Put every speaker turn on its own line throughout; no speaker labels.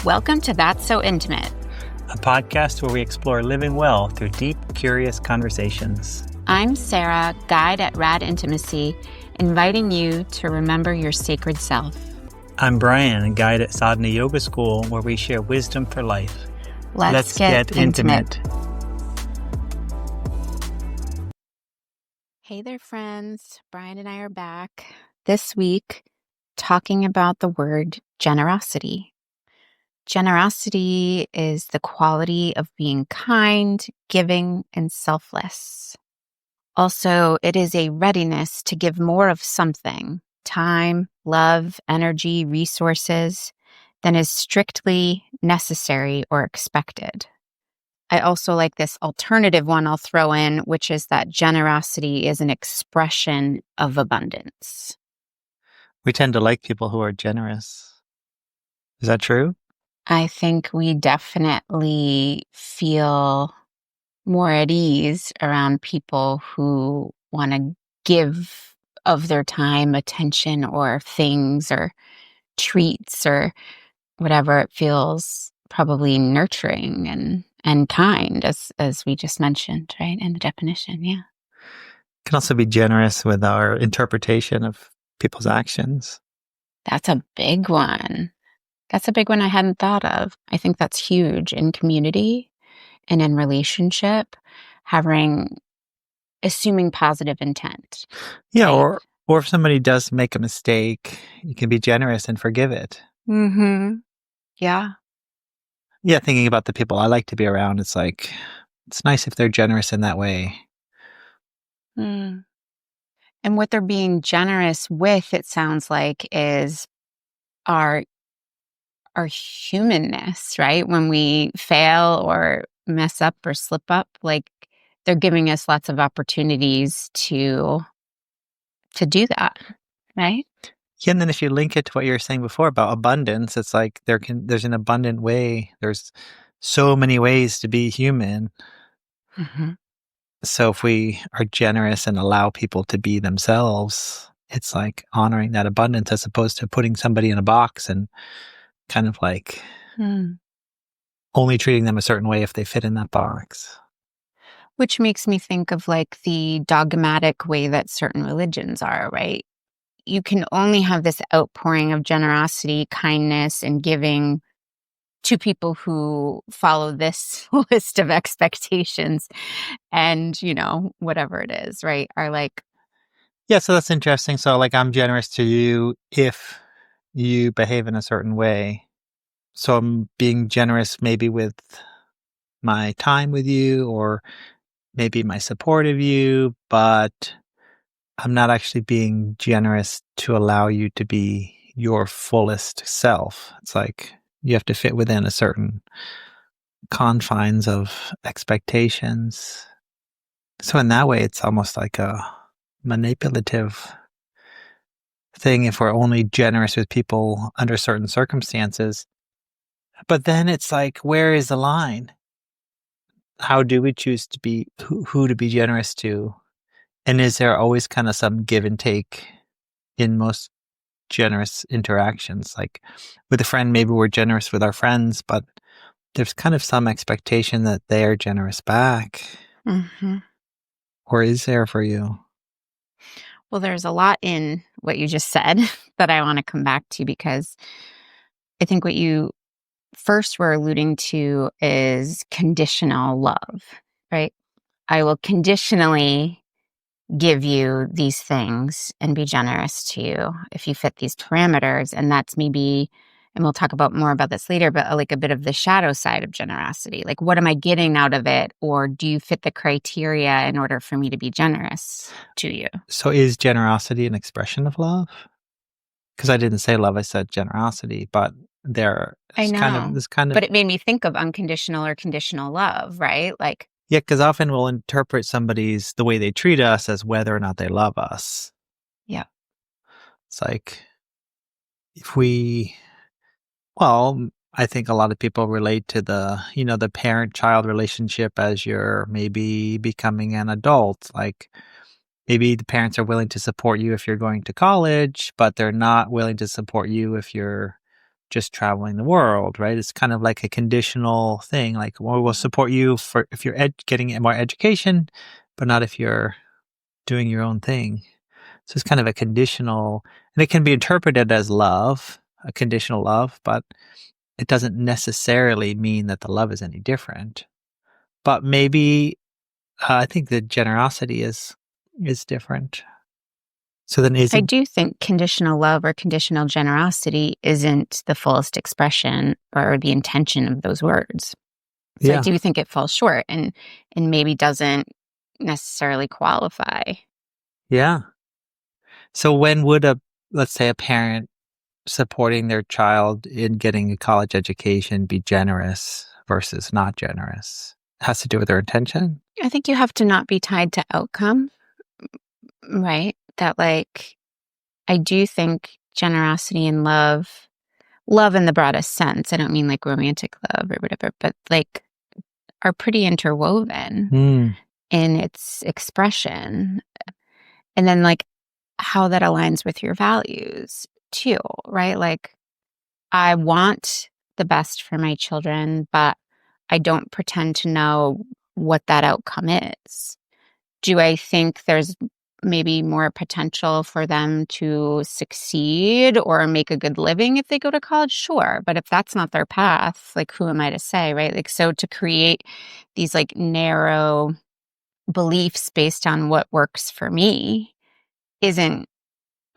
Welcome to That's So Intimate,
a podcast where we explore living well through deep, curious conversations.
I'm Sarah, guide at Rad Intimacy, inviting you to remember your sacred self.
I'm Bryan, a guide at Sadhana Yoga School, where we share wisdom for life.
Let's get intimate. Hey there, friends. Bryan and I are back this week talking about the word generosity. Generosity is the quality of being kind, giving, and selfless. Also, it is a readiness to give more of something, time, love, energy, resources, than is strictly necessary or expected. I also like this alternative one I'll throw in, which is that generosity is an expression of abundance.
We tend to like people who are generous. Is that true?
I think we definitely feel more at ease around people who want to give of their time, attention, or things, or treats, or whatever. It feels probably nurturing and kind, as we just mentioned, right? In the definition, yeah.
Can also be generous with our interpretation of people's actions.
That's a big one. That's a big one I hadn't thought of. I think that's huge in community and in relationship, assuming positive intent.
Yeah,
right?
or if somebody does make a mistake, you can be generous and forgive it.
Mm-hmm. Yeah.
Yeah, thinking about the people I like to be around, it's like, it's nice if they're generous in that way.
Mm. And what they're being generous with, it sounds like, is our humanness, right? When we fail or mess up or slip up, like they're giving us lots of opportunities to do that, right?
Yeah, and then if you link it to what you were saying before about abundance, it's like there's an abundant way. There's so many ways to be human.
Mm-hmm.
So if we are generous and allow people to be themselves, it's like honoring that abundance as opposed to putting somebody in a box and kind of like only treating them a certain way if they fit in that box.
Which makes me think of like the dogmatic way that certain religions are, right? You can only have this outpouring of generosity, kindness, and giving to people who follow this list of expectations and, whatever it is, right? Are like,
Yeah, so that's interesting. So like I'm generous to you if you behave in a certain way. So I'm being generous maybe with my time with you or maybe my support of you, but I'm not actually being generous to allow you to be your fullest self. It's like you have to fit within a certain confines of expectations. So in that way, it's almost like a manipulative thing if we're only generous with people under certain circumstances. But then it's like, where is the line? How do we choose to be who to be generous to? And is there always kind of some give and take in most generous interactions? Like with a friend, maybe we're generous with our friends, but there's kind of some expectation that they are generous back.
mm-hmm.
Or is there for you?
Well, there's a lot in what you just said that I want to come back to, because I think what you first were alluding to is conditional love, right? I will conditionally give you these things and be generous to you if you fit these parameters. And that's maybe, and we'll talk about more about this later, but like a bit of the shadow side of generosity. Like, what am I getting out of it? Or do you fit the criteria in order for me to be generous to you?
So is generosity an expression of love? Because I didn't say love, I said generosity, but there
I
is
know,
this kind of,
but it made me think of unconditional or conditional love, right? Like,
yeah, because often we'll interpret the way they treat us as whether or not they love us.
yeah.
It's like, I think a lot of people relate to the parent-child relationship as you're maybe becoming an adult. Like maybe the parents are willing to support you if you're going to college, but they're not willing to support you if you're just traveling the world, right? It's kind of like a conditional thing. Like, well, we'll support you for if you're getting more education, but not if you're doing your own thing. So it's kind of a conditional, and it can be interpreted as love, a conditional love, but it doesn't necessarily mean that the love is any different. But maybe I think the generosity is different. So then, is
I
it?
do think conditional love or conditional generosity isn't the fullest expression or the intention of those words. So I
Yeah,
do think it falls short and maybe doesn't necessarily qualify.
yeah. So when would let's say, a parent supporting their child in getting a college education be generous versus not generous? It has to do with their intention.
I think you have to not be tied to outcome, right? That like I do think generosity and love in the broadest sense. I don't mean like romantic love or whatever, but like are pretty interwoven
Mm,
in its expression. And then like how that aligns with your values too, right? Like I want the best for my children, but I don't pretend to know what that outcome is. Do I think there's maybe more potential for them to succeed or make a good living if they go to college? Sure. But if that's not their path, like who am I to say, right? Like, so to create these like narrow beliefs based on what works for me isn't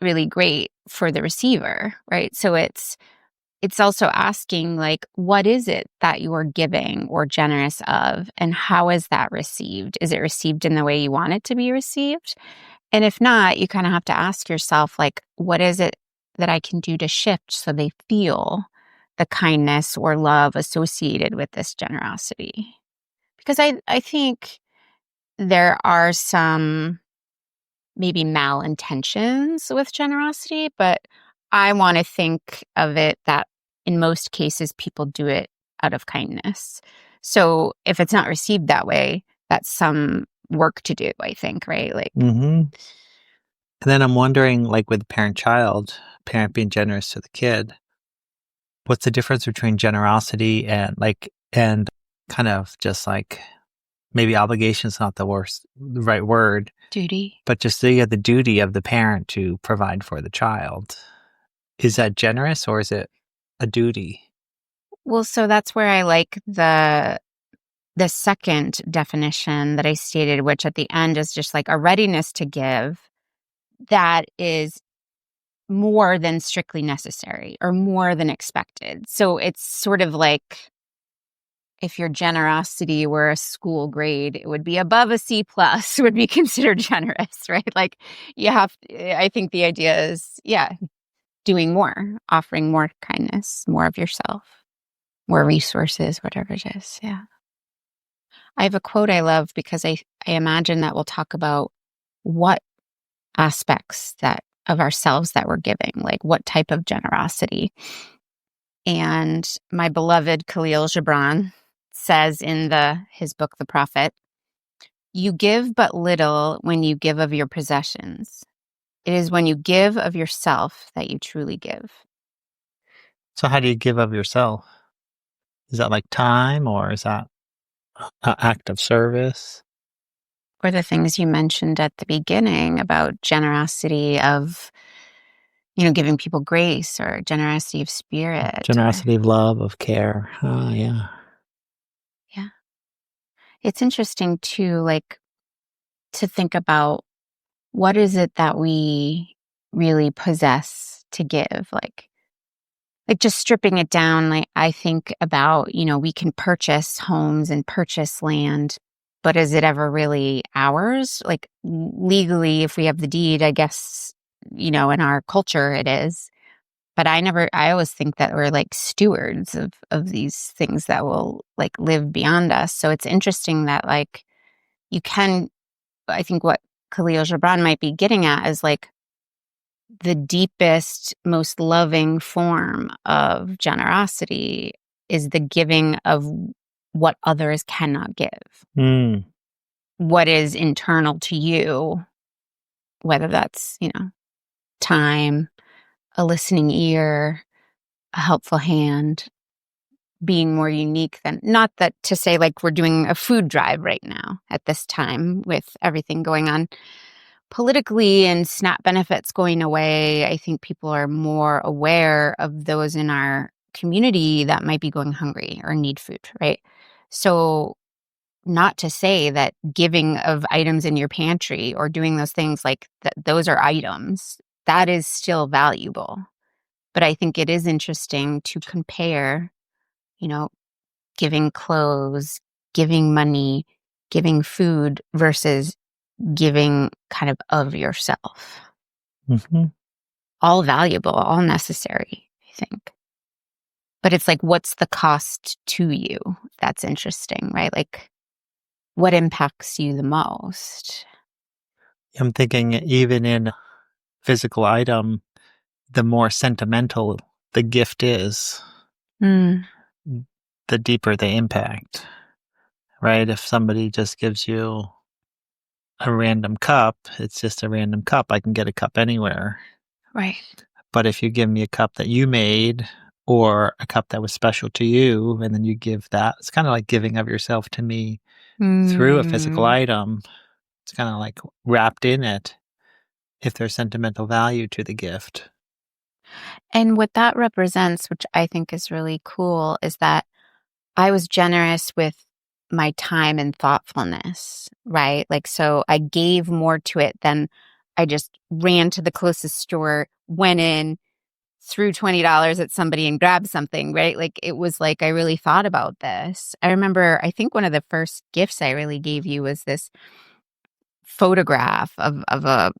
really great for the receiver, right? So it's also asking like what is it that you are giving or generous of and how is that received? Is it received in the way you want it to be received? And if not, you kind of have to ask yourself like what is it that I can do to shift so they feel the kindness or love associated with this generosity? Because I think there are some maybe malintentions with generosity, but I want to think of it that in most cases, people do it out of kindness. So if it's not received that way, that's some work to do, I think, right? Like,
hmm. And then I'm wondering, like with parent-child, parent being generous to the kid, what's the difference between generosity and kind of just like maybe obligation is not the right word,
duty.
but just the duty of the parent to provide for the child. Is that generous or is it a duty?
Well, so that's where I like the second definition that I stated, which at the end is just like a readiness to give that is more than strictly necessary or more than expected. So it's sort of like if your generosity were a school grade, it would be above a C plus, would be considered generous, right? Like you have, I think the idea is, yeah, doing more, offering more kindness, more of yourself, more resources, whatever it is. Yeah. I have a quote I love because I imagine that we'll talk about what aspects that of ourselves that we're giving, like what type of generosity. And my beloved Khalil Gibran says in his book, The Prophet, you give but little when you give of your possessions. It is when you give of yourself that you truly give.
So how do you give of yourself? Is that like time or is that an act of service?
Or the things you mentioned at the beginning about generosity of, giving people grace or generosity of spirit or,
Generosity of love, of care. Ah, yeah.
yeah. It's interesting too, like to think about what is it that we really possess to give? Like just stripping it down, like I think about, we can purchase homes and purchase land, but is it ever really ours? Like legally, if we have the deed, I guess, in our culture it is. But I always think that we're like stewards of these things that will like live beyond us. So it's interesting that like you can, I think what Khalil Gibran might be getting at is like the deepest, most loving form of generosity is the giving of what others cannot give,
Mm,
what is internal to you, whether that's, time, a listening ear, a helpful hand, being more unique than, not that to say like we're doing a food drive right now at this time with everything going on politically and SNAP benefits going away. I think people are more aware of those in our community that might be going hungry or need food, right? So, not to say that giving of items in your pantry or doing those things like those are items. That is still valuable. But I think it is interesting to compare, you know, giving clothes, giving money, giving food versus giving kind of yourself.
Hmm.
All valuable, all necessary, I think. But it's like, what's the cost to you? That's interesting, right? Like, what impacts you the most?
I'm thinking even in physical item, the more sentimental the gift is,
Mm,
the deeper the impact, right? If somebody just gives you a random cup, it's just a random cup. I can get a cup anywhere.
right.
But if you give me a cup that you made or a cup that was special to you, and then you give that, it's kind of like giving of yourself to me through a physical
Mm.
item. It's kind of like wrapped in it if there's sentimental value to the gift.
And what that represents, which I think is really cool, is that I was generous with my time and thoughtfulness, right? Like, so I gave more to it than I just ran to the closest store, went in, threw $20 at somebody and grabbed something, right? Like, it was like I really thought about this. I remember, I think one of the first gifts I really gave you was this photograph of a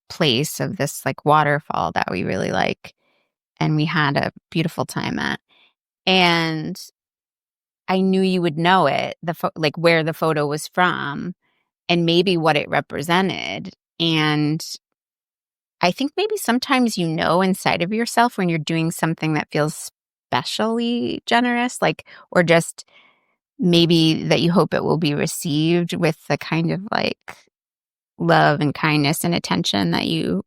place, of this like waterfall that we really like and we had a beautiful time at. And I knew you would know it, like where the photo was from and maybe what it represented. And I think maybe sometimes you know inside of yourself when you're doing something that feels specially generous, like, or just maybe that you hope it will be received with the kind of like love and kindness and attention that you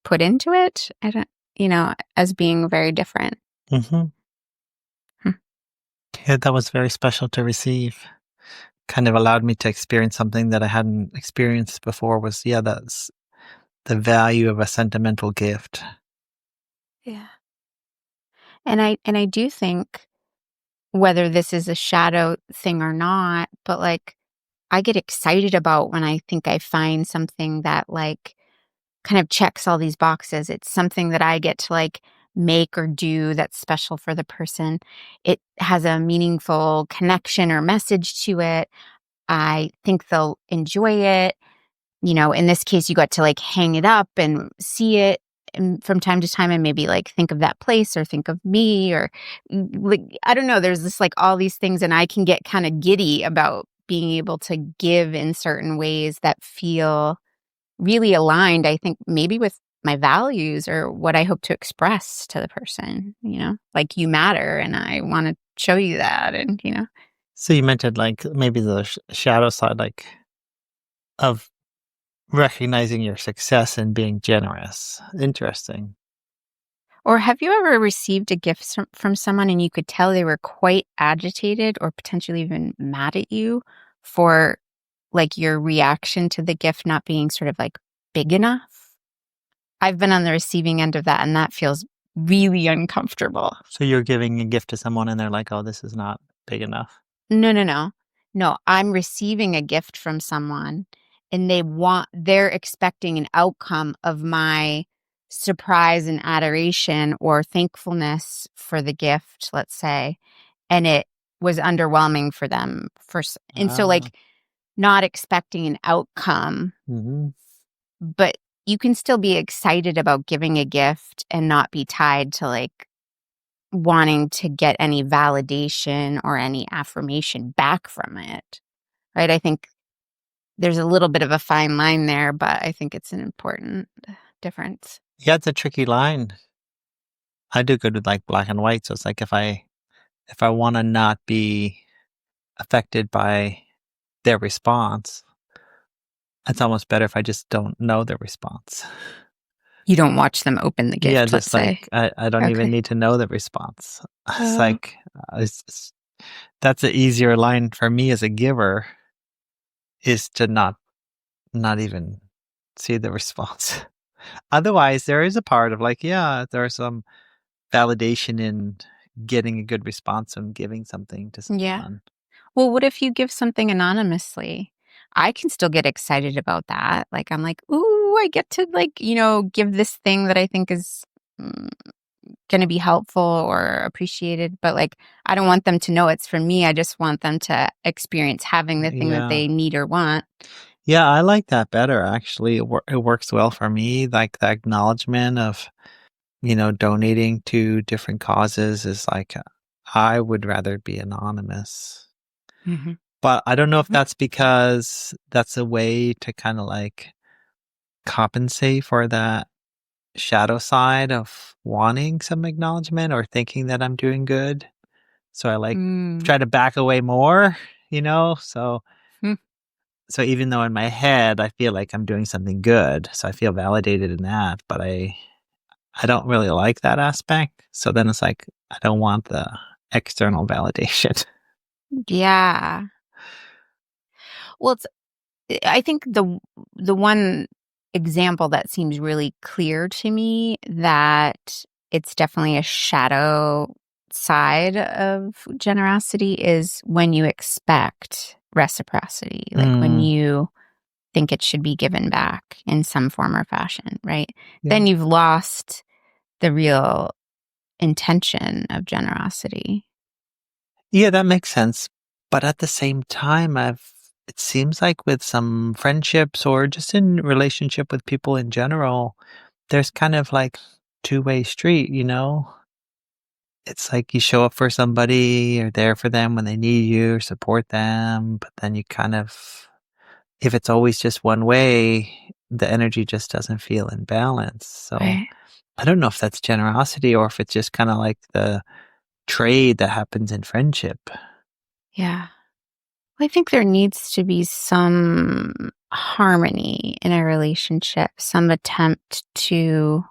put into it. I don't, as being very different.
Hmm.
Hmm.
Yeah, that was very special to receive. Kind of allowed me to experience something that I hadn't experienced before. Was, yeah, that's the value of a sentimental gift.
Yeah. And I do think whether this is a shadow thing or not, but like I get excited about when I think I find something that like kind of checks all these boxes. It's something that I get to like make or do that's special for the person. It has a meaningful connection or message to it. I think they'll enjoy it. In this case, you got to like hang it up and see it and from time to time and maybe like think of that place or think of me or like, I don't know. There's this like all these things, and I can get kind of giddy about being able to give in certain ways that feel really aligned, I think, maybe with my values or what I hope to express to the person, like you matter and I want to show you that. And.
So you mentioned like maybe the shadow side, like of recognizing your success and being generous. Interesting.
Or have you ever received a gift from someone and you could tell they were quite agitated or potentially even mad at you for like your reaction to the gift not being sort of like big enough? I've been on the receiving end of that and that feels really uncomfortable.
So you're giving a gift to someone and they're like, "Oh, this is not big enough."
No, no, no. No, I'm receiving a gift from someone and they're expecting an outcome of my surprise and adoration or thankfulness for the gift, let's say, and it was underwhelming for them and so
Ah.
like not expecting an outcome,
Mhm.
but you can still be excited about giving a gift and not be tied to like wanting to get any validation or any affirmation back from it, right? I think there's a little bit of a fine line there, but I think it's an important difference.
Yeah, it's a tricky line. I do good with like black and white, so it's like if I want to not be affected by their response, it's almost better if I just don't know their response.
You don't watch them open the
Yeah,
gift, let's
just like
say.
I don't even
Okay.
need to know the response. It's
Oh,
like it's that's an easier line for me as a giver is to not even see the response. Otherwise, there is a part of like, yeah, there's some validation in getting a good response and giving something to
yeah.
someone.
Well, what if you give something anonymously? I can still get excited about that. Like, I'm like, "Ooh, I get to, like, give this thing that I think is, mm, gonna be helpful or appreciated," but, like, I don't want them to know it's from me. I just want them to experience having the thing that
Yeah.
they need or want.
Yeah, I like that better actually. It works well for me, like the acknowledgement of, donating to different causes is like I would rather be anonymous.
Mhm.
But I don't know if that's because that's a way to kind of like compensate for that shadow side of wanting some acknowledgement or thinking that I'm doing good. So I like
Mm.
try to back away more, you know?
Hmm.
So even though in my head I feel like I'm doing something good, so I feel validated in that, but I don't really like that aspect. So then it's like I don't want the external validation.
Yeah. Well, I think the one example that seems really clear to me that it's definitely a shadow side of generosity is when you expect reciprocity, like when
Mm,
you think it should be given back in some form or fashion, right?
yeah.
Then you've lost the real intention of generosity.
Yeah, that makes sense. But at the same time, it seems like with some friendships or just in relationship with people in general, there's kind of like two-way street, you know? It's like you show up for somebody, you're there for them when they need you, or support them, but then you kind of, if it's always just one way, the energy just doesn't feel in balance. So
Right.
I don't know if that's generosity or if it's just kind of like the trade that happens in friendship.
Yeah. I think there needs to be some harmony in a relationship, some attempt to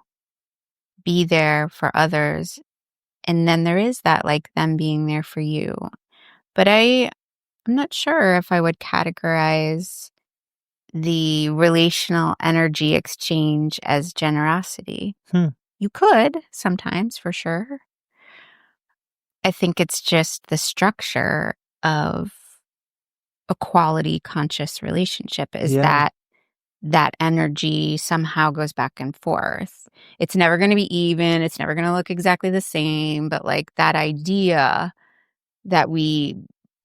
be there for others. And then there is that, like, them being there for you. But I'm not sure if I would categorize the relational energy exchange as generosity.
Hmm.
You could sometimes, for sure. I think it's just the structure of a quality conscious relationship is
Yeah.
that energy somehow goes back and forth. It's never going to be even, it's never going to look exactly the same, but like that idea that we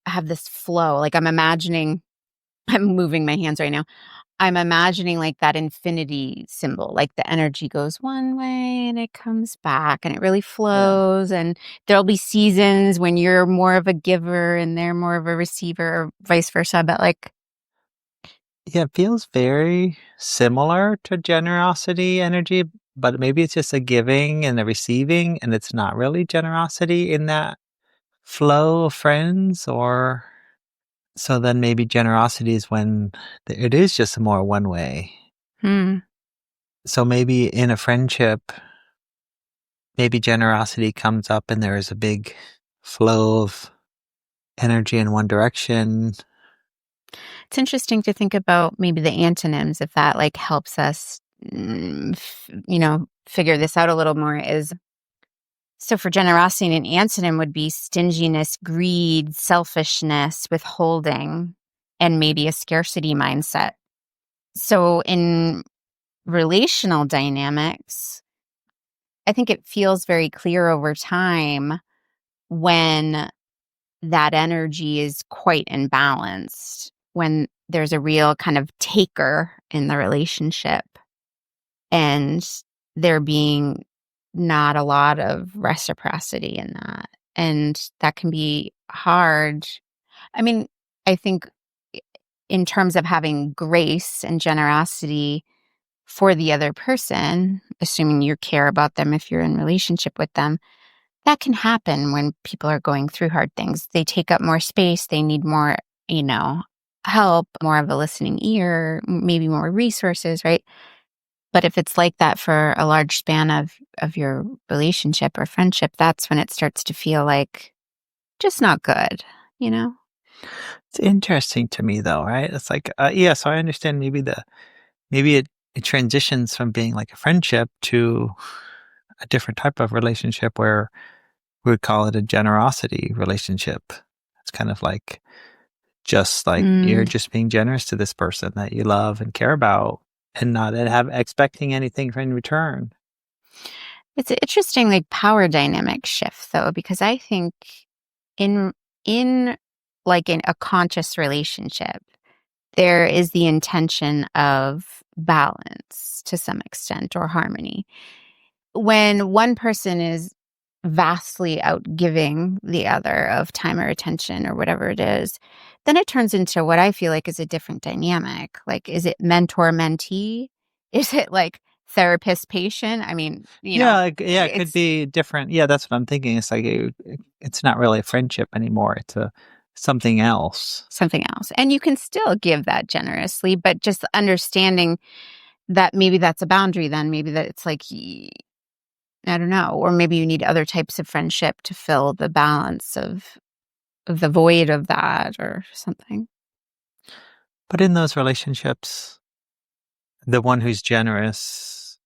have this flow, like I'm imagining I'm moving my hands right now. I'm imagining like that infinity symbol, like the energy goes one way and it comes back and it really
Yeah.
flows. And there'll be seasons when you're more of a giver and they're more of a receiver or vice versa. But like,
Yeah, it feels very similar to generosity energy, but maybe it's just a giving and a receiving, and it's not really generosity in that flow of friends, or so then maybe generosity is when it is just more one way.
hmm,
So maybe in a friendship, maybe generosity comes up and there is a big flow of energy in one direction.
it's interesting to think about maybe the antonyms if that like helps us, figure this out a little more. Is so for generosity, an antonym would be stinginess, greed, selfishness, withholding, and maybe a scarcity mindset. So in relational dynamics, I think it feels very clear over time when that energy is quite imbalanced, when there's a real kind of taker in the relationship and there being not a lot of reciprocity in that. And that can be hard. I mean, I think in terms of having grace and generosity for the other person, assuming you care about them if you're in relationship with them, that can happen when people are going through hard things. They take up more space, they need more, you know, help, more of a listening ear, maybe more resources, right? But if it's like that for a large span of your relationship or friendship, that's when it starts to feel like just not good, you know?
It's interesting to me though, right? It's like, yeah, so I understand maybe it transitions from being like a friendship to a different type of relationship where we would call it a generosity relationship. It's kind of like just like you're
Mm.
just being generous to this person that you love and care about and not have expecting anything in return.
It's an interesting, like, power dynamic shift, though, because I think in in, like, in a conscious relationship, there is the intention of balance to some extent or harmony. When one person is vastly outgiving the other of time or attention or whatever it is, then it turns into what I feel like is a different dynamic. Like, is it mentor mentee? Is it like therapist patient? I mean,
Yeah, it could
it's
be different. Yeah, that's what I'm thinking. It's like it's not really a friendship anymore. It's a something else.
something else. And you can still give that generously, but just understanding that maybe that's a boundary, then maybe that it's like, I don't know, or maybe you need other types of friendship to fill the balance of the void of that or something.
But in those relationships, the one who's generous,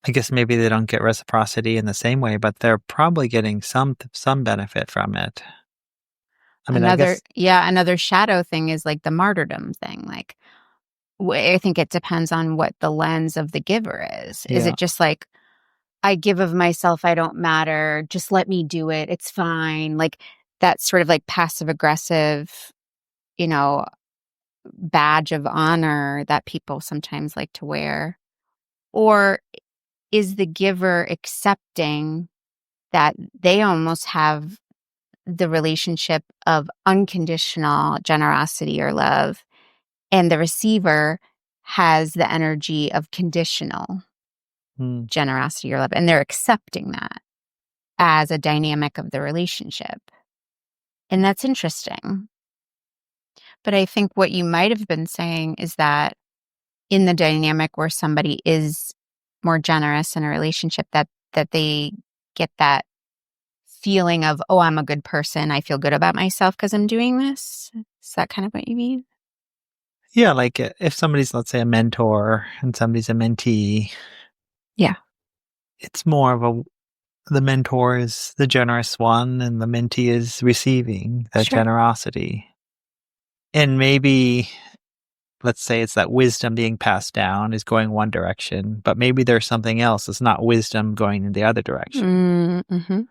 I guess maybe they don't get reciprocity in the same way, but they're probably getting some benefit from it. I mean, I
Another
guess
yeah, another shadow thing is like the martyrdom thing, like, I think it depends on what the lens of the giver is. Is
yeah.
it just like, "I give of myself, I don't matter, just let me do it, it's fine," like, that sort of, like, passive aggressive, you know, badge of honor that people sometimes like to wear? Or is the giver accepting that they almost have the relationship of unconditional generosity or love, and the receiver has the energy of conditional
Hmm.
generosity or love, and they're accepting that as a dynamic of the relationship. And that's interesting. But I think what you might have been saying is that in the dynamic where somebody is more generous in a relationship, that they get that feeling of, "Oh, I'm a good person. I feel good about myself because 'cause I'm doing this." Is that kind of what you mean?
Yeah, like if somebody's, let's say, a mentor and somebody's a mentee,
Yeah,
it's more of a the mentor is the generous one and the mentee is receiving that
sure.
generosity. And maybe, let's say it's that wisdom being passed down is going one direction, but maybe there's something else. It's not wisdom going in the other direction.
Mhm.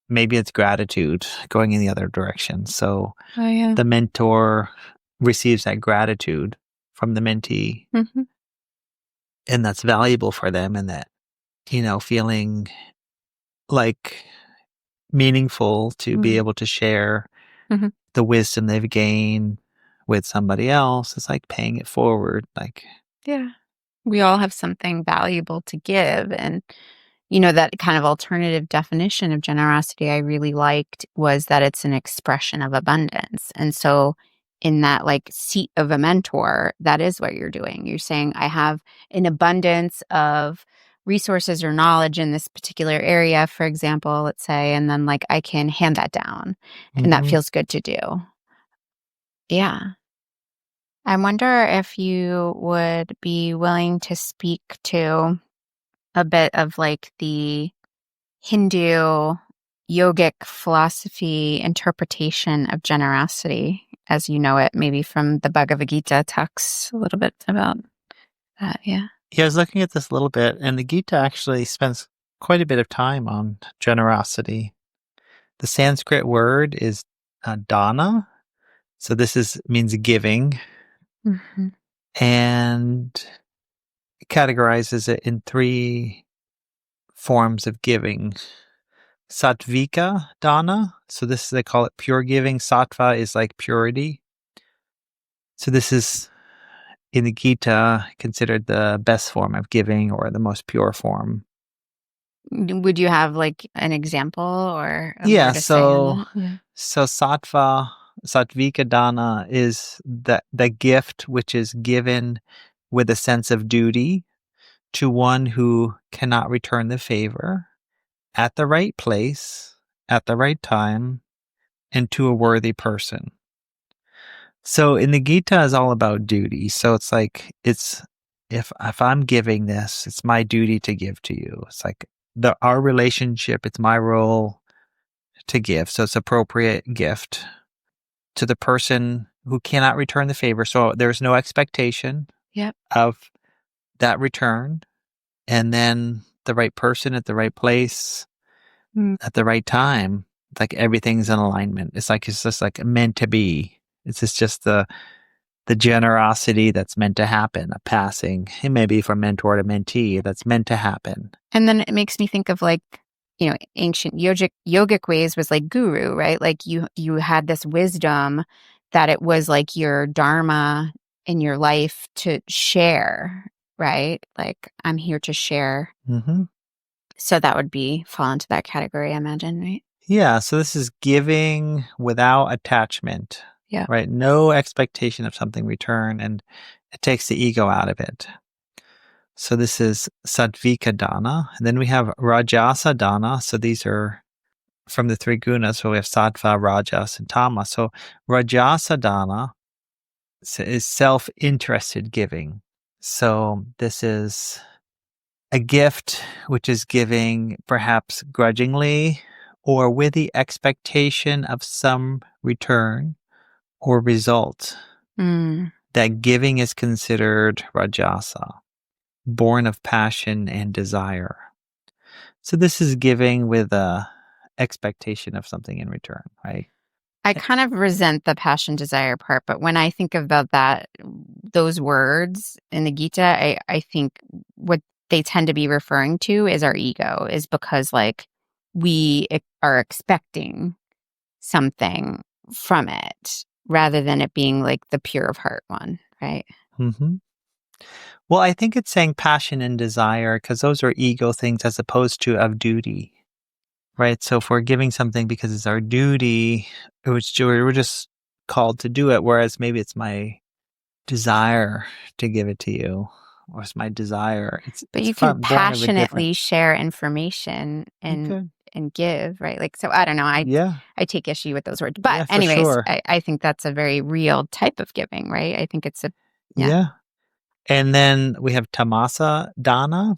Maybe it's gratitude going in the other direction. So
Oh, yeah.
the mentor receives that gratitude from the mentee,
Mhm.
and that's valuable for them, and that, feeling like meaningful to be
Mhm.
able to share
Mhm.
the wisdom they've gained with somebody else. It's like paying it forward. Like,
Yeah. We all have something valuable to give, and that kind of alternative definition of generosity I really liked was that it's an expression of abundance. And so in that, like, seat of a mentor, that is what you're doing. You're saying, "I have an abundance of resources or knowledge in this particular area," for example, let's say, and then, like, I can hand that down, and that
mhm.
feels good to do. Yeah. I wonder if you would be willing to speak to a bit of, like, the Hindu yogic philosophy interpretation of generosity as you know it, maybe from the Bhagavad Gita talks a little bit about that, yeah.
Yeah, I was looking at this a little bit, and the Gita actually spends quite a bit of time on generosity. The Sanskrit word is dana. So this is means giving,
Mhm.
and it categorizes it in three forms of giving. Sattvika dana. So this they call it pure giving. Sattva is like purity. So this is in the Gita considered the best form of giving or the most pure form.
Would you have, like, an example or more
Yeah,
to say on
so
that? Yeah.
so sattvika dana is the gift which is given with a sense of duty. to one who cannot return the favor at the right place, at the right time, and to a worthy person. So in the Gita is all about duty. So it's like if I'm giving this, it's my duty to give to you. It's like our relationship, it's my role to give. So it's appropriate gift to the person who cannot return the favor. So there's no expectation
Yep.
of that return. And then the right person at the right place
Mm.
at the right time. It's like everything's in alignment. It's just like meant to be. It's just the generosity that's meant to happen, a passing, it may be from mentor to mentee, that's meant to happen.
And then it makes me think of like, ancient yogic ways was like guru, right? Like you had this wisdom that it was like your dharma in your life to share, right? Like I'm here to share.
Mm-hmm.
So that would fall into that category, I imagine, right?
Yeah, so this is giving without attachment,
Yeah.
right? No expectation of something return, and it takes the ego out of it. So this is sattvika dana. And then we have rajasa dana. So these are from the three gunas. So we have sattva, rajas, and tamas. So rajasa dana is self-interested giving. So this is a gift which is giving perhaps grudgingly or with the expectation of some return or result.
Mm.
That giving is considered rajasa, born of passion and desire. So this is giving with a expectation of something in return, right?
I kind of resent the passion desire part, but when I think about those words in the Gita, I think what they tend to be referring to is our ego, is because like are expecting something from it rather than it being like the pure of heart one, right?
Mm-hmm. Well, I think it's saying passion and desire because those are ego things as opposed to of duty, right? So if we're giving something because it's our duty, we're just called to do it. Whereas maybe it's my desire to give it to you, or it's my desire.
But
It's
you can
born of a different.
passionately share information
You
and
could,
give, right? Like, so I don't know.
yeah,
I take issue with those words. But
yeah, for
anyways,
sure,
I think that's a very real type of giving, right? I think it's yeah.
yeah. And then we have tamasa dana.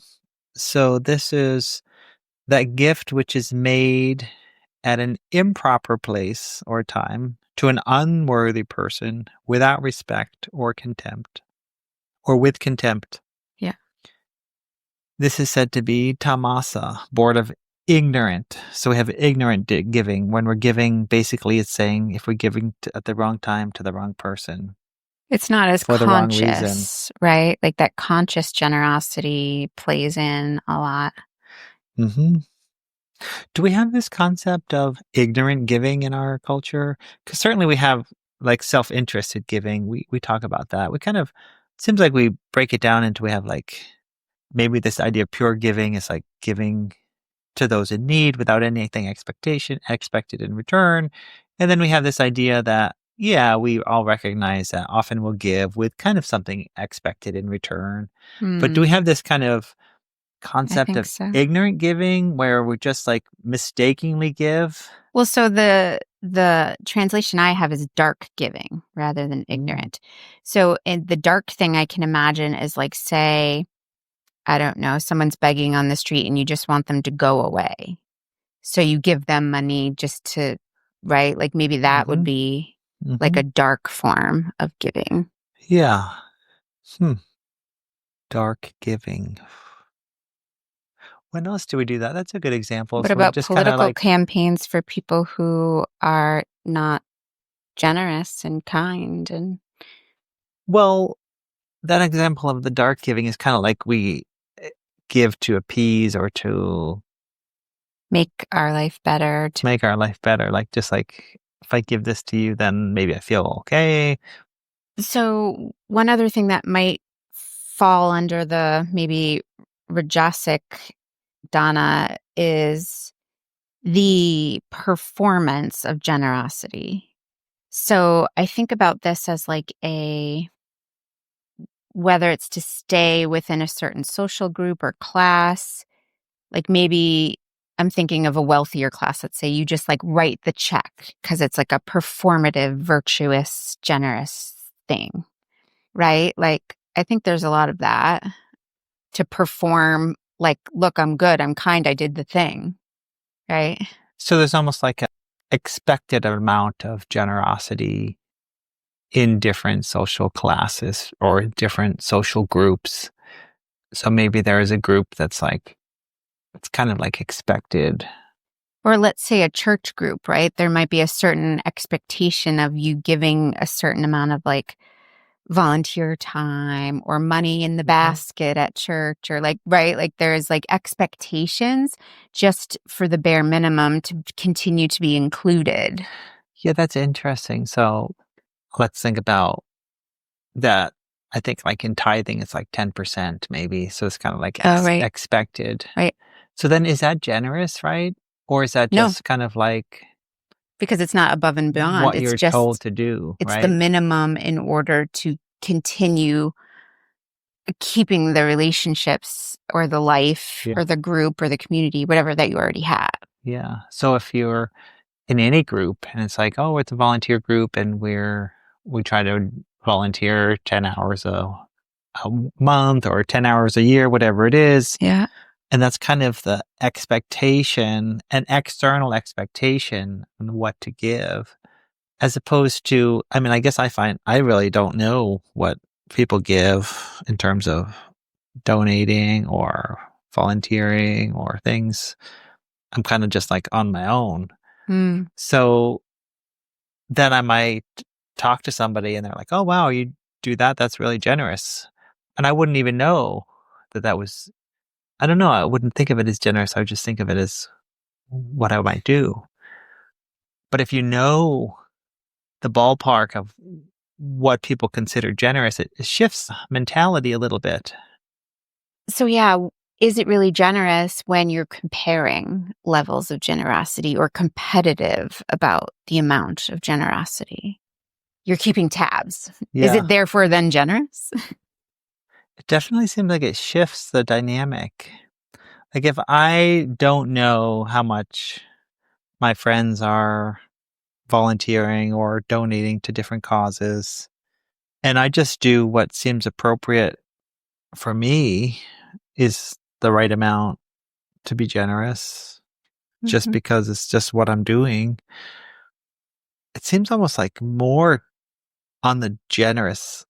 So this is that gift which is made at an improper place or time to an unworthy person without respect or contempt, or with contempt.
Yeah.
This is said to be tamasa, born of ignorant. So we have ignorant giving. When we're giving, basically it's saying if we're giving at the wrong time to the wrong person
It's not as
for the wrong reason.
conscious, right? Like that conscious generosity plays in a lot.
Mm-hmm. Do we have this concept of ignorant giving in our culture? Because certainly we have like self-interested giving. We talk about that. We kind of seems like we break it down into we have like maybe this idea of pure giving is like giving to those in need without anything expected in return. And then we have this idea that yeah, we all recognize that often we'll give with kind of something expected in return. But do we
Hmm.
have this kind of
I
concept
think
of
so.
ignorant giving where we just like mistakenly give?
Well, so the translation I have is dark giving rather than
Mm.
ignorant. So in the dark thing I can imagine is like, say, I don't know, someone's begging on the street and you just want them to go away. So you give them money just to, right? Like maybe that would
Mm-hmm.
be like
Mm-hmm.
a dark form of giving.
Yeah. Hmm. Dark giving. When else do we do that? That's a good example.
What
So we
about
just kind of
political
like,
campaigns for people who are not generous and kind and
well, that example of the dark giving is kind of like we give to appease or to
make our life better?
make our life better. Like, just like if I give this to you, then maybe I feel okay.
So one other thing that might fall under the maybe Rajasic Dana is the performance of generosity. So I think about this as like whether it's to stay within a certain social group or class. Like maybe I'm thinking of a wealthier class. Let's say you just like write the check because it's like a performative, virtuous, generous thing, right? Like I think there's a lot of that to perform like, look, I'm good, I'm kind, I did the thing, right?
So there's almost like an expected amount of generosity in different social classes or different social groups. So maybe there is a group that's like, it's kind of like expected.
Or let's say a church group, right? There might be a certain expectation of you giving a certain amount of like volunteer time or money in the basket at church or like, right? Like there's like expectations just for the bare minimum to continue to be included.
Yeah, that's interesting. So let's think about that. I think like in tithing, it's like 10% maybe. So it's kind of like
Oh, right.
expected.
Right.
So then is that generous, right? Or is that
No,
just kind of like
because it's not above and beyond.
what you're told to do,
It's the
right?
minimum in order to continue keeping the relationships or the life
Yeah.
or the group or the community, whatever that you already have.
Yeah. So if you're in any group and it's like, oh, it's a volunteer group and we try to volunteer 10 hours a month or 10 hours a year, whatever it is.
Yeah.
And that's kind of the expectation, an external expectation on what to give, as opposed to, I mean, I guess I find I really don't know what people give in terms of donating or volunteering or things. I'm kind of just like on my own.
Mm.
So then I might talk to somebody and they're like, oh, wow, you do that. That's really generous. And I wouldn't even know that was, I don't know. I wouldn't think of it as generous. I would just think of it as what I might do. But if you know the ballpark of what people consider generous, it shifts mentality a little bit.
So, yeah, is it really generous when you're comparing levels of generosity or competitive about the amount of generosity? You're keeping tabs. Is
Yeah.
it therefore then generous?
It definitely seems like it shifts the dynamic. Like if I don't know how much my friends are volunteering or donating to different causes, and I just do what seems appropriate for me is the right amount to be generous, just
Mhm.
because it's just what I'm doing. It seems almost like more on the generous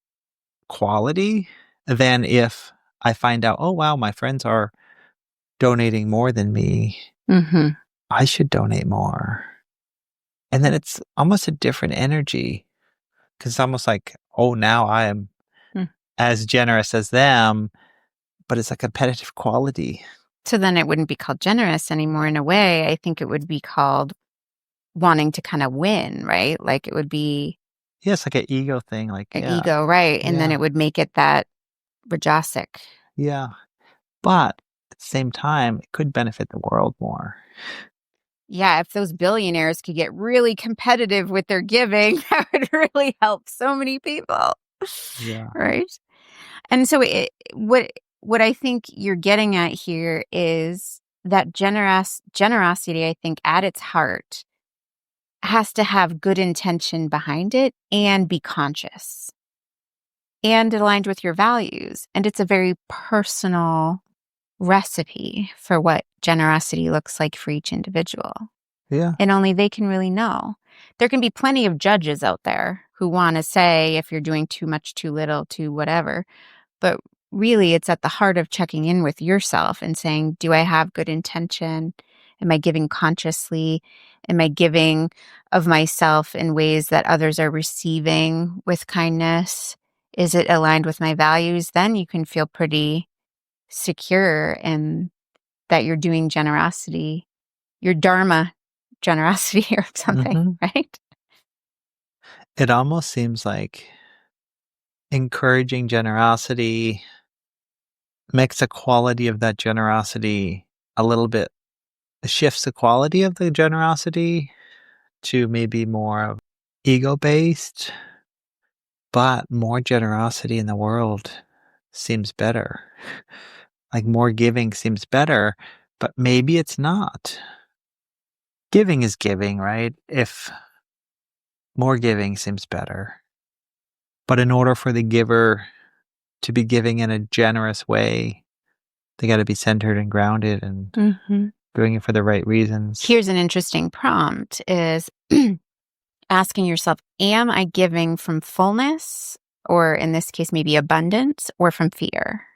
quality than if I find out, oh, wow, my friends are donating more than me.
Mhm.
I should donate more. And then it's almost a different energy because it's almost like, oh, now I am
Mm.
as generous as them, but it's a competitive quality.
So then it wouldn't be called generous anymore in a way. I think it would be called wanting to kind of win, right? Like it would be
Yeah, it's like an ego thing. Like,
an
yeah,
ego, right? And then
yeah,
it would make it that Rajasic.
yeah. But at the same time, it could benefit the world more.
Yeah, if those billionaires could get really competitive with their giving, that would really help so many people.
Yeah.
Right? And so what I think you're getting at here is that generosity, I think at its heart has to have good intention behind it and be conscious and aligned with your values. And it's a very personal recipe for what generosity looks like for each individual.
Yeah.
And only they can really know. There can be plenty of judges out there who want to say if you're doing too much, too little, too whatever. But really, it's at the heart of checking in with yourself and saying, do I have good intention? Am I giving consciously? Am I giving of myself in ways that others are receiving with kindness? Is it aligned with my values? Then you can feel pretty secure in that you're doing generosity, your dharma generosity or something,
Hmm.
right?
It almost seems like encouraging generosity makes the quality of that generosity a little bit, shifts the quality of the generosity to maybe more of ego based, but more generosity in the world. seems better. Like more giving seems better, but maybe it's not. Giving is giving, right? If more giving seems better. But in order for the giver to be giving in a generous way, they got to be centered and grounded and
Hmm.
doing it for the right reasons.
Here's an interesting prompt is asking yourself, am I giving from fullness, or in this case, maybe abundance, or from fear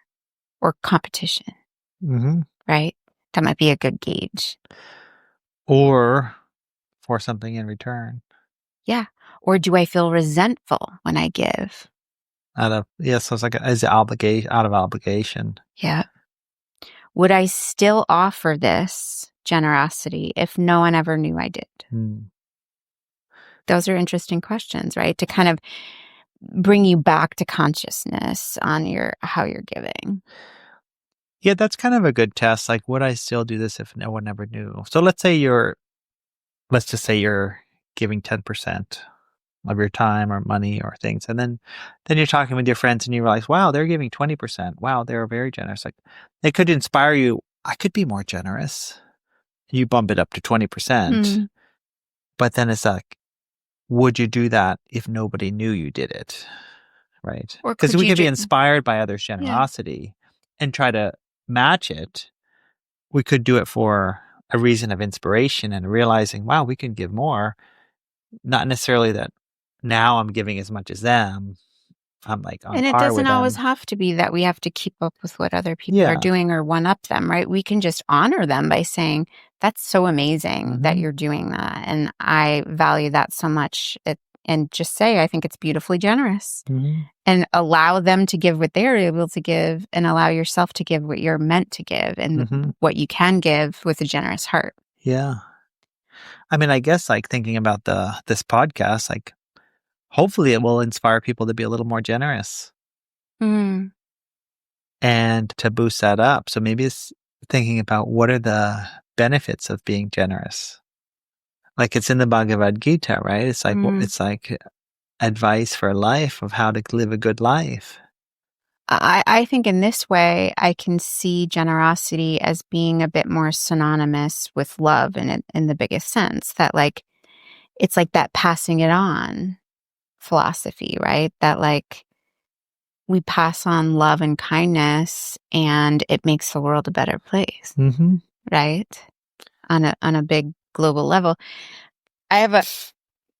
or competition,
Hmm.
right? That might be a good gauge.
Or for something in return.
Yeah. Or do I feel resentful when I give?
So it's like is it obligation out of obligation.
Yeah. Would I still offer this generosity if no one ever knew I did?
Hmm.
Those are interesting questions, right? To kind of bring you back to consciousness on how you're giving.
Yeah, that's kind of a good test. Like, would I still do this if no one ever knew? So let's just say you're giving 10% of your time or money or things. And then you're talking with your friends and you realize, wow, they're giving 20%. Wow, they're very generous. Like it could inspire you. I could be more generous. You bump it up to 20%.
Hmm.
But then it's like, would you do that if nobody knew you did it? Right.
Or
Because
could
we
you
could be
just,
inspired by others'
yeah.
generosity and try to match it. We could do it for a reason of inspiration and realizing, wow, we can give more. Not necessarily that now I'm giving as much as them. I'm like on
And it
par with
doesn't always
them.
have to be that we have to keep up with what other people are
Yeah.
doing or one up them, right? We can just honor them by saying, that's so amazing that
Mhm.
you're doing that. And I value that so much. And just say, I think it's beautifully generous.
Mhm.
And allow them to give what they're able to give and allow yourself to give what you're meant to give and
Mhm.
what you can give with a generous heart.
Yeah. I mean, I guess like thinking about this podcast, like hopefully it will inspire people to be a little more generous
Mm,
and to boost that up. So maybe it's thinking about what are the benefits of being generous. Like it's in the Bhagavad Gita, right?
mm.
It's like advice for life of how to live a good life.
I think in this way, I can see generosity as being a bit more synonymous with love in the biggest sense that like, it's like that passing it on philosophy, right? That like we pass on love and kindness and it makes the world a better place,
Mhm.
right? On a big global level. I have a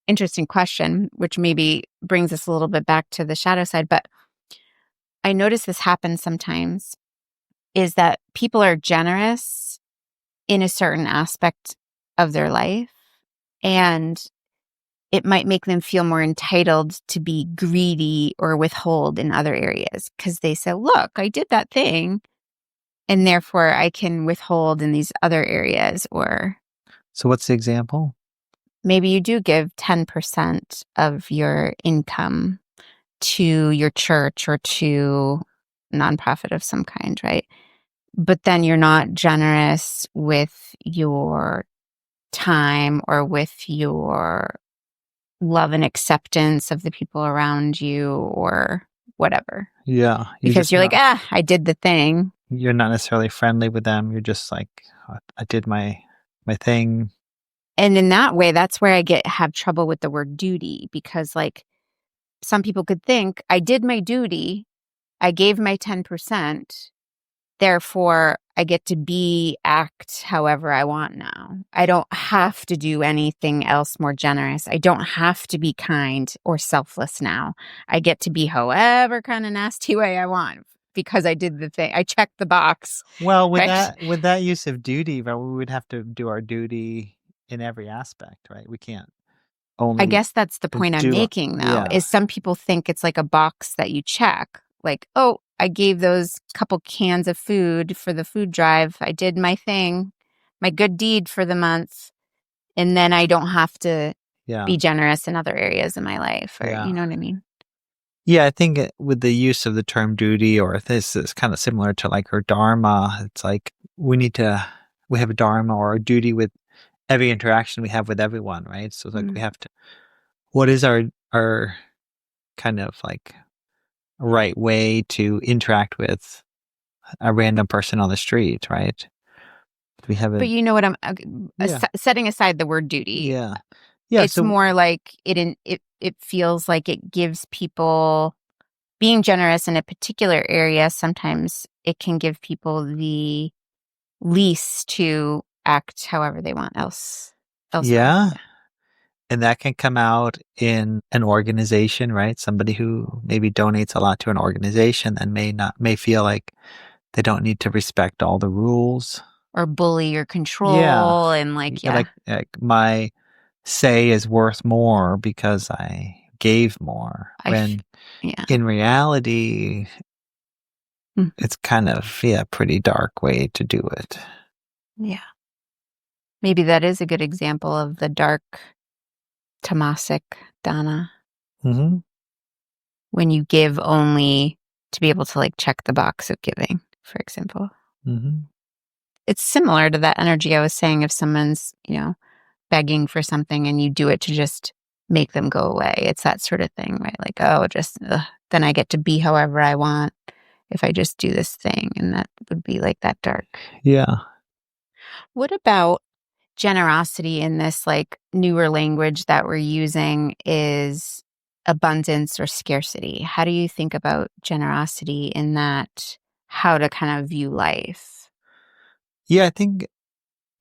interesting question, which maybe brings us a little bit back to the shadow side, but I notice this happens sometimes is that people are generous in a certain aspect of their life, and it might make them feel more entitled to be greedy or withhold in other areas because they say, look, I did that thing, and therefore I can withhold in these other areas. Or
So what's the example?
maybe you do give 10% of your income to your church or to nonprofit of some kind, right? But then you're not generous with your time or with your love and acceptance of the people around you or whatever.
Yeah,
Because you're like, I did the thing.
you're not necessarily friendly with them. You're just like, I did my thing.
And in that way, that's where have trouble with the word duty, because like some people could think I did my duty, I gave my 10%. Therefore, I get to act however I want now. I don't have to do anything else more generous. I don't have to be kind or selfless now. I get to be however kind of nasty way I want because I did the thing. I checked the box,
Well,
right?
with that use of duty, right, we would have to do our duty in every aspect, right? We can't
I
only
guess that's the point I'm
do
making, though,
yeah.
is some people think it's like a box that you check. Like, oh, I gave those couple cans of food for the food drive. I did my thing, my good deed for the month. And then I don't have to
Yeah.
be generous in other areas of my life, or
Yeah.
you know what I mean?
Yeah, I think with the use of the term duty or this is kind of similar to like our dharma. It's like we have a dharma or a duty with every interaction we have with everyone, right? So it's like we
Mm.
have to what is our kind of like right way to interact with a random person on the street, right? We
But
haven't.
you know what
Yeah.
setting aside the word duty.
Yeah. Yeah.
It's
So
more like it feels like it gives people being generous in a particular area. Sometimes it can give people the lease to act however they want elsewhere.
yeah. And that can come out in an organization, right? Somebody who maybe donates a lot to an organization and may feel like they don't need to respect all the rules.
Or bully or
Yeah.
control and like,
Yeah,
yeah.
like my say is worth more because I gave more. When
Yeah.
in reality,
Mm,
it's kind of, yeah, pretty dark way to do it.
yeah. Maybe that is a good example of the dark tamasic dana,
Hmm.
when you give only to be able to like check the box of giving, for example.
Hmm.
It's similar to that energy I was saying if someone's, begging for something and you do it to just make them go away. It's that sort of thing, right? Like, oh, just then I get to be however I want if I just do this thing. And that would be like that dark.
Yeah.
What about generosity in this like newer language that we're using is abundance or scarcity? How do you think about generosity in that, how to kind of view life?
Yeah, I think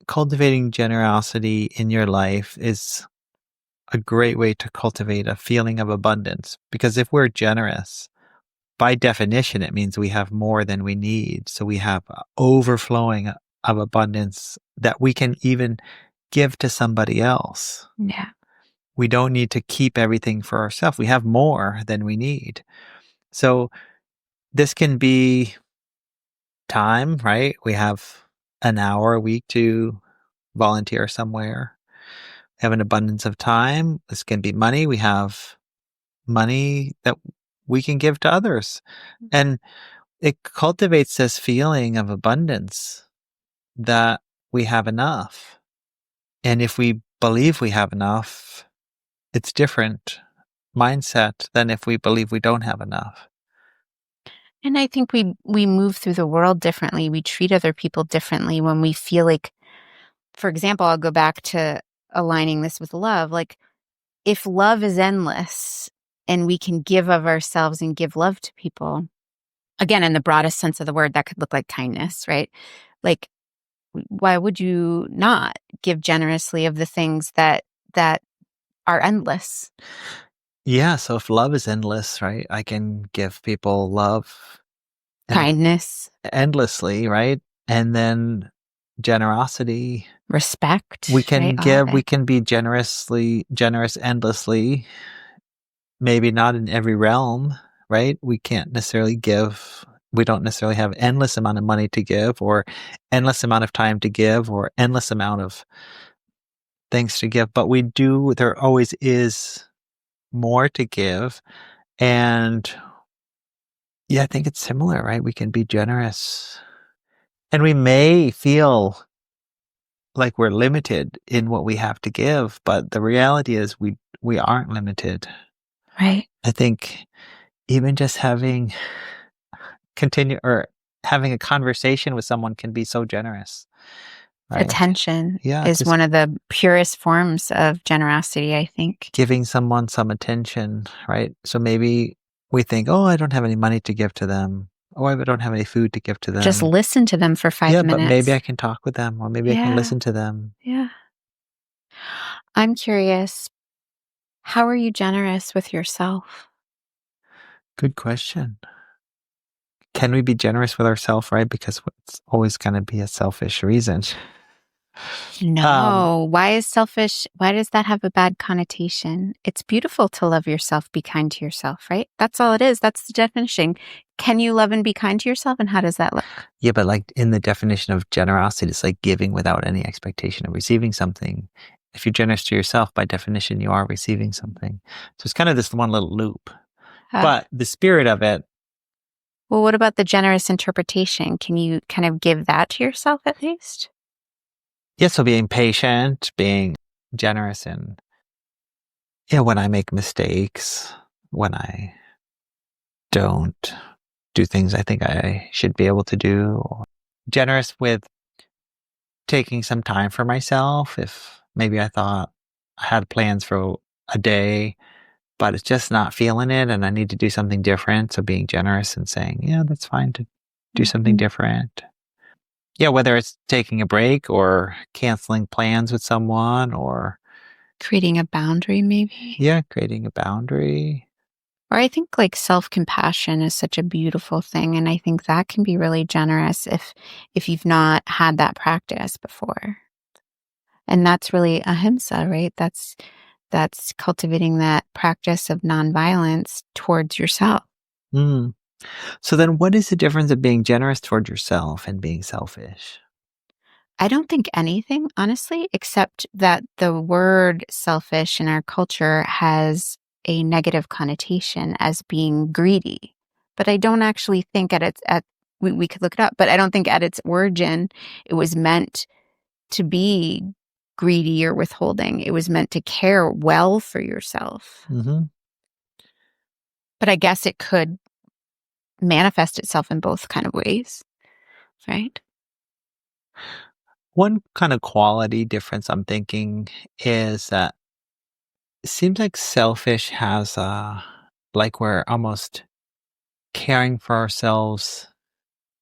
cultivating generosity in your life is a great way to cultivate a feeling of abundance. Because if we're generous, by definition, it means we have more than we need. So we have overflowing of abundance that we can even give to somebody else.
Yeah.
We don't need to keep everything for ourselves. We have more than we need. So this can be time, right? We have an hour a week to volunteer somewhere. We have an abundance of time. This can be money. We have money that we can give to others. And it cultivates this feeling of abundance that we have enough. And if we believe we have enough, it's different mindset than if we believe we don't have enough.
And I think we move through the world differently. We treat other people differently when we feel like, for example, I'll go back to aligning this with love. Like, if love is endless and we can give of ourselves and give love to people, again, in the broadest sense of the word, that could look like kindness, right? Like, why would you not give generously of the things that are endless?
Yeah, so if love is endless, right? I can give people love and
Kindness,
endlessly, right? And then generosity. We
respect, right?
can
All of
give, we
it.
can be generous endlessly, maybe not in every realm, right? We can't necessarily give, we don't necessarily have endless amount of money to give or endless amount of time to give or endless amount of things to give, but we do, there always is more to give. And yeah, I think it's similar, right? We can be generous and we may feel like we're limited in what we have to give, but the reality is we aren't limited.
Right.
I think even just continue or having a conversation with someone can be so generous, right?
Attention
Yeah,
is
just
one of the purest forms of generosity, I think.
giving someone some attention, right? So maybe we think, oh, I don't have any money to give to them. Oh, I don't have any food to give to
Just
them.
listen to them for
Yeah,
5
but maybe I
minutes.
can talk with them or maybe I can
Yeah.
listen to them.
Yeah. I'm curious, how are you generous with yourself?
Good question. Can we be generous with ourselves, right? Because it's always going to be a selfish reason. Um,
No. Why does that have a bad connotation? It's beautiful to love yourself, be kind to yourself, right? That's all it is. That's the definition. Can you love and be kind to yourself? And how does that look?
yeah, but like in the definition of generosity, it's like giving without any expectation of receiving something. If you're generous to yourself, by definition, you are receiving something. So it's kind of this one little loop.
Uh,
But the spirit of it,
well, what about the generous interpretation? Can you kind of give that to yourself at least?
yeah, so being patient, being generous in, yeah, when I make mistakes, when I don't do things I think I should be able to do. Or generous with taking some time for myself. If maybe I thought I had plans for a day, but it's just not feeling it and I need to do something different. So being generous and saying, yeah, that's fine to do something
Mhm.
different. Yeah, whether it's taking a break or canceling plans with someone or,
Creating a boundary, maybe.
yeah, creating a boundary.
Or I think like self-compassion is such a beautiful thing, and I think that can be really generous if you've not had that practice before. And that's really ahimsa, right? That's cultivating that practice of nonviolence towards yourself.
Mm. So then what is the difference of being generous toward yourself and being selfish?
I don't think anything, honestly, except that the word selfish in our culture has a negative connotation as being greedy. But I don't actually think we could look it up, but I don't think at its origin it was meant to be greedy or withholding. It was meant to care well for yourself.
Hmm.
But I guess it could manifest itself in both kind of ways, right?
One kind of quality difference I'm thinking is that it seems like selfish has like we're almost caring for ourselves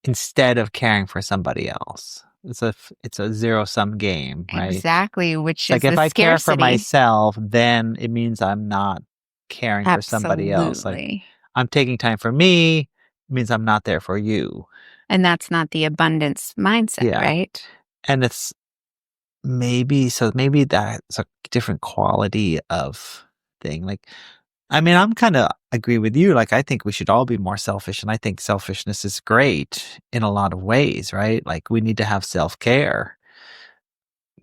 instead of caring for somebody else. It's a zero sum game, right?
Exactly, which
It's like
is
if
the
I care for
scarcity.
myself, then it means I'm not caring for somebody else. Like
Absolutely.
I'm taking time for me, it means I'm not there for you.
And that's not the abundance mindset,
Yeah.
right?
And it's maybe that's a different quality of thing. Like I mean, I'm kind of agree with you. Like, I think we should all be more selfish, and I think selfishness is great in a lot of ways, right? Like, we need to have self care,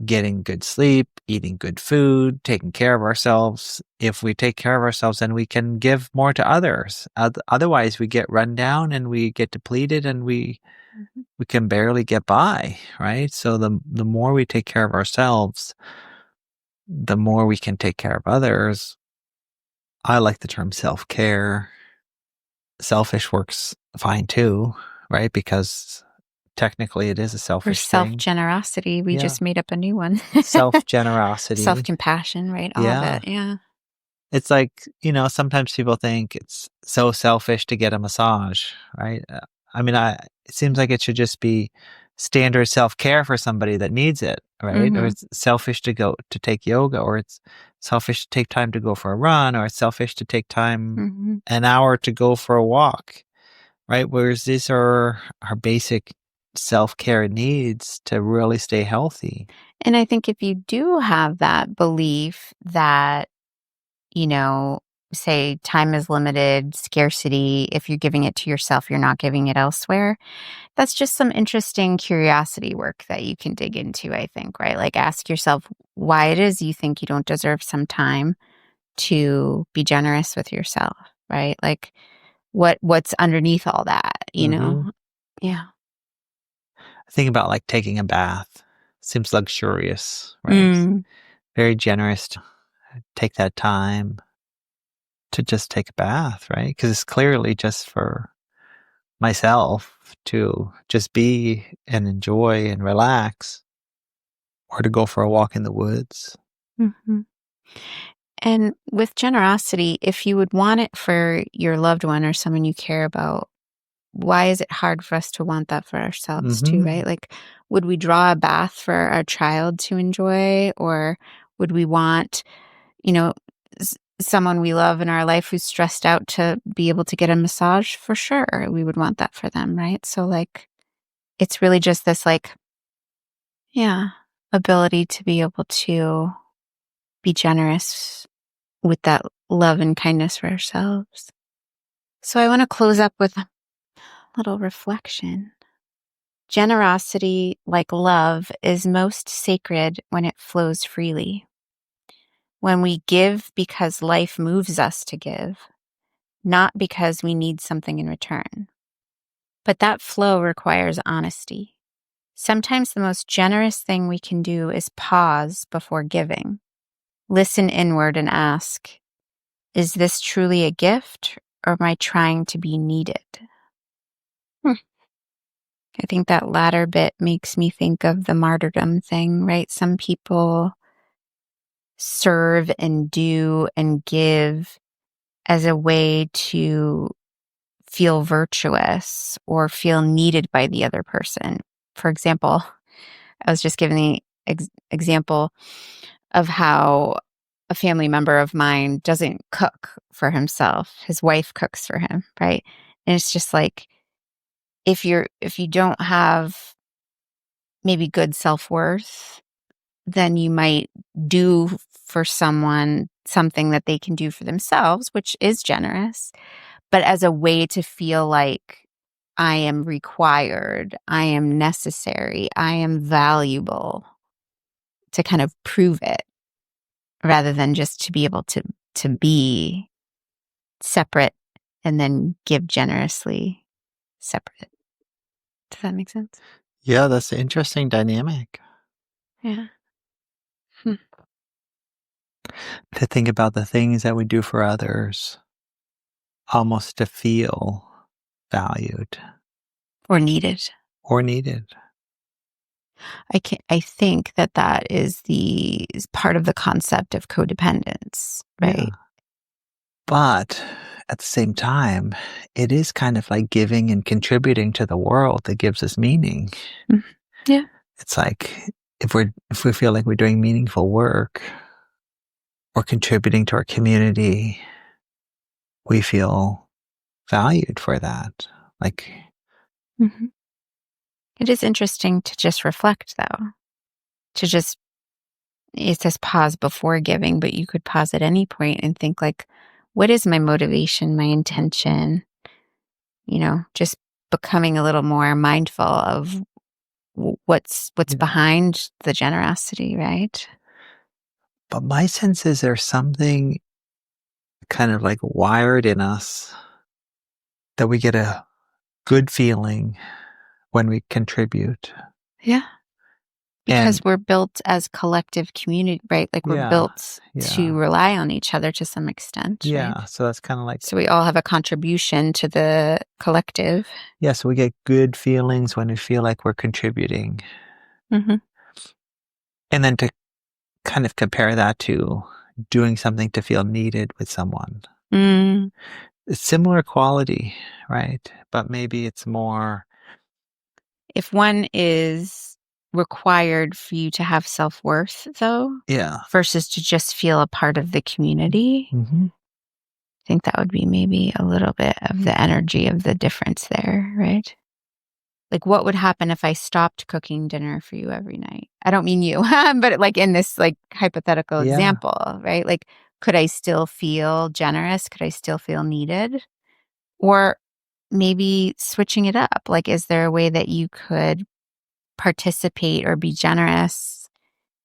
getting good sleep, eating good food, taking care of ourselves. If we take care of ourselves, then we can give more to others. Otherwise, we get run down and we get depleted, and
Mhm.
we can barely get by, right? So the more we take care of ourselves, the more we can take care of others. I like the term self care. Selfish works fine too, right? Because technically it is a
Or
selfish thing.
self-generosity, we
Yeah.
just made up a new one.
Self generosity.
Self-compassion, right? All of
Yeah.
it, yeah.
It's like, sometimes people think it's so selfish to get a massage, right? I mean, it seems like it should just be standard self care for somebody that needs it, right? Or
Mhm,
it's selfish to go to take yoga, or it's selfish to take time to go for a run, or it's selfish to take time
mhm.
an hour to go for a walk. Right? Whereas these are our basic self-care needs to really stay healthy.
And I think if you do have that belief that, you know, say time is limited, scarcity, if you're giving it to yourself, you're not giving it elsewhere. That's just some interesting curiosity work that you can dig into, I think, right? Like ask yourself why it is you think you don't deserve some time to be generous with yourself, right? Like what's underneath all that, you
Mhm.
know? Yeah.
Think about, like, taking a bath. Seems luxurious, right?
Mm,
Very generous to take that time to just take a bath, right? Because it's clearly just for myself to just be and enjoy and relax, or to go for a walk in the woods.
mhm. And with generosity, if you would want it for your loved one or someone you care about, why is it hard for us to want that for ourselves too,
Mhm.
right? Like, would we draw a bath for our child to enjoy, or would we want, you know, someone we love in our life who's stressed out to be able to get a massage? For sure, we would want that for them, right? So, like, it's really just this, like, yeah, ability to be able to be generous with that love and kindness for ourselves. So, I want to close up with a little reflection. Generosity, like love, is most sacred when it flows freely. When we give because life moves us to give, not because we need something in return. But that flow requires honesty. Sometimes the most generous thing we can do is pause before giving. Listen inward and ask, is this truly a gift or am I trying to be needed? Hmm. I think that latter bit makes me think of the martyrdom thing, right? Some people serve and do and give as a way to feel virtuous or feel needed by the other person. For example, I was just giving the example of how a family member of mine doesn't cook for himself. His wife cooks for him, right? And it's just like if you don't have maybe good self-worth, then you might do for someone something that they can do for themselves, which is generous, but as a way to feel like I am required, I am necessary, I am valuable, to kind of prove it rather than just to be able to be separate and then give generously separate. Does that make sense?
Yeah, that's an interesting dynamic
Yeah. Hmm.
to think about the things that we do for others almost to feel valued
Or needed.
or needed.
I think that is part of the concept of codependence,
Yeah.
right?
But at the same time, it is kind of like giving and contributing to the world that gives us meaning.
Mm. Yeah.
It's like if we feel like we're doing meaningful work or contributing to our community, we feel valued for that. Like,
Hmm. It is interesting to just reflect, though, to just, it says pause before giving, but you could pause at any point and think, like, what is my motivation, my intention? Just becoming a little more mindful of what's
yeah.
behind the generosity, right?
But my sense is there's something kind of like wired in us that we get a good feeling when we contribute.
Yeah.
And
Because we're built as collective community, right? Like we're
yeah,
built
yeah,
to rely on each other to some extent, right?
yeah. So that's kind of like,
So we all have a contribution to the collective.
yeah, so we get good feelings when we feel like we're contributing.
Hmm.
And then to kind of compare that to doing something to feel needed with someone.
Mm.
It's similar quality, right? But maybe it's more,
If one is required for you to have self-worth, though,
yeah.
versus to just feel a part of the community,
Hmm.
I think that would be maybe a little bit of the energy of the difference there, right? Like, what would happen if I stopped cooking dinner for you every night? I don't mean you, but like in this like hypothetical
Yeah.
example, right? Like, could I still feel generous? Could I still feel needed? Or maybe switching it up. Like, is there a way that you could participate or be generous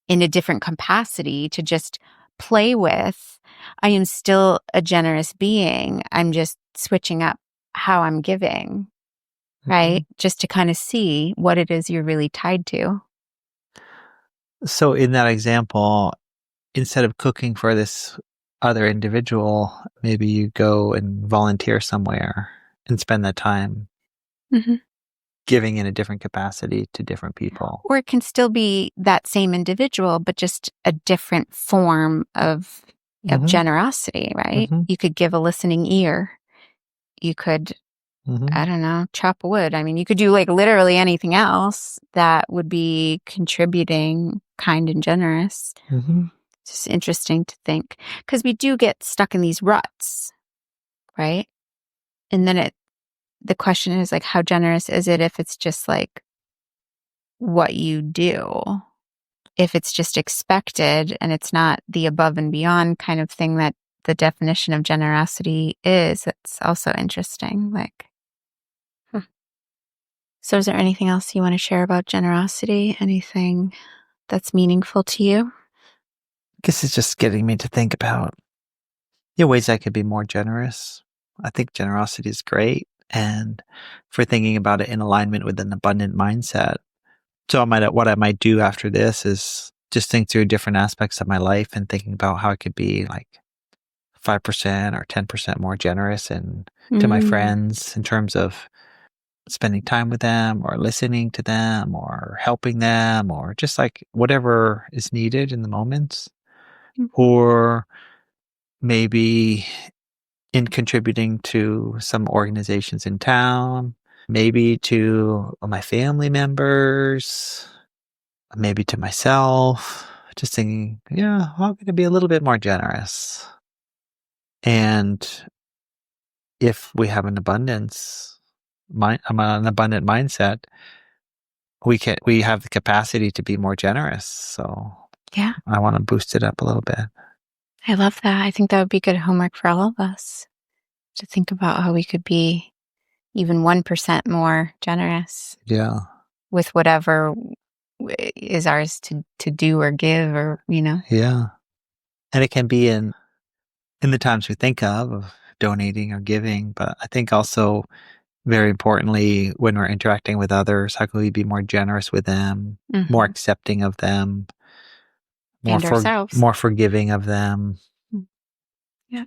in a different capacity to just play with? I am still a generous being. I'm just switching up how I'm giving,
Hmm.
right? Just to kind of see what it is you're really tied to.
So in that example, instead of cooking for this other individual, maybe you go and volunteer somewhere and spend that time
Hmm.
giving in a different capacity to different people.
Or it can still be that same individual, but just a different form of
Hmm.
generosity, right?
Hmm.
You could give a listening ear. You could,
Hmm.
I don't know, chop wood. I mean, you could do like literally anything else that would be contributing, kind and generous.
Hmm.
It's just interesting to think because we do get stuck in these ruts, right? And then the question is like, how generous is it if it's just like what you do? If it's just expected and it's not the above and beyond kind of thing that the definition of generosity is, it's also interesting. Like, hmm. So is there anything else you want to share about generosity? Anything that's meaningful to you?
I guess it's just getting me to think about ways I could be more generous. I think generosity is great. And for thinking about it in alignment with an abundant mindset. So what I might do after this is just think through different aspects of my life and thinking about how I could be like 5% or 10% more generous and to my
Mm.
friends in terms of spending time with them or listening to them or helping them or just like whatever is needed in the moment.
Mm.
Or maybe in contributing to some organizations in town, maybe to my family members, maybe to myself, just thinking, yeah, I'm going to be a little bit more generous. And if we have an abundance, an abundant mindset, we have the capacity to be more generous. So
Yeah,
I want to boost it up a little bit.
I love that. I think that would be good homework for all of us to think about how we could be even 1% more generous
Yeah.
with whatever is ours to do or give or,
Yeah. And it can be in the times we think of donating or giving, but I think also very importantly, when we're interacting with others, how can we be more generous with them, more
Mhm.
accepting of them,
And ourselves.
more forgiving of them,
Mm. Yeah.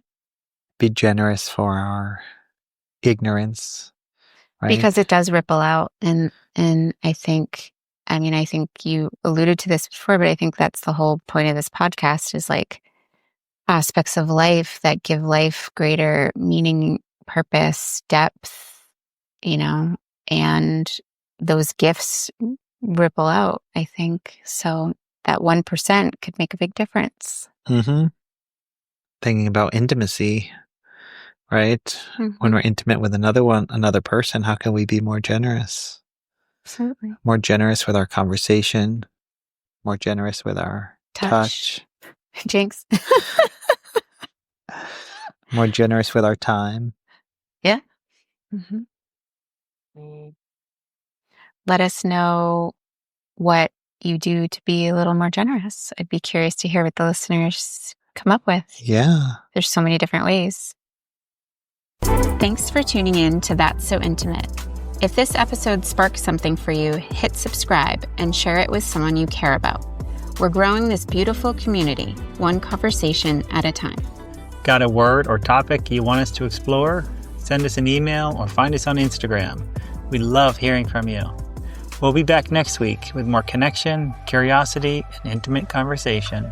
be generous for our ignorance, right?
Because it does ripple out. And I think you alluded to this before, but I think that's the whole point of this podcast is like aspects of life that give life greater meaning, purpose, depth, you know, and those gifts ripple out, I think. So that 1% could make a big difference.
Mm-hmm. Thinking about intimacy, right? When
Hmm.
we're intimate with another person, how can we be more generous?
Absolutely.
More generous with our conversation, more generous with our
Touch.
touch,
Jinx.
more generous with our time.
Yeah. Hmm. Let us know what you do to be a little more generous. I'd be curious to hear what the listeners come up with.
Yeah.
There's so many different ways. Thanks for tuning in to That's So Intimate. If this episode sparked something for you, hit subscribe and share it with someone you care about. We're growing this beautiful community, one conversation at a time.
Got a word or topic you want us to explore? Send us an email or find us on Instagram. We love hearing from you. We'll be back next week with more connection, curiosity, and intimate conversation.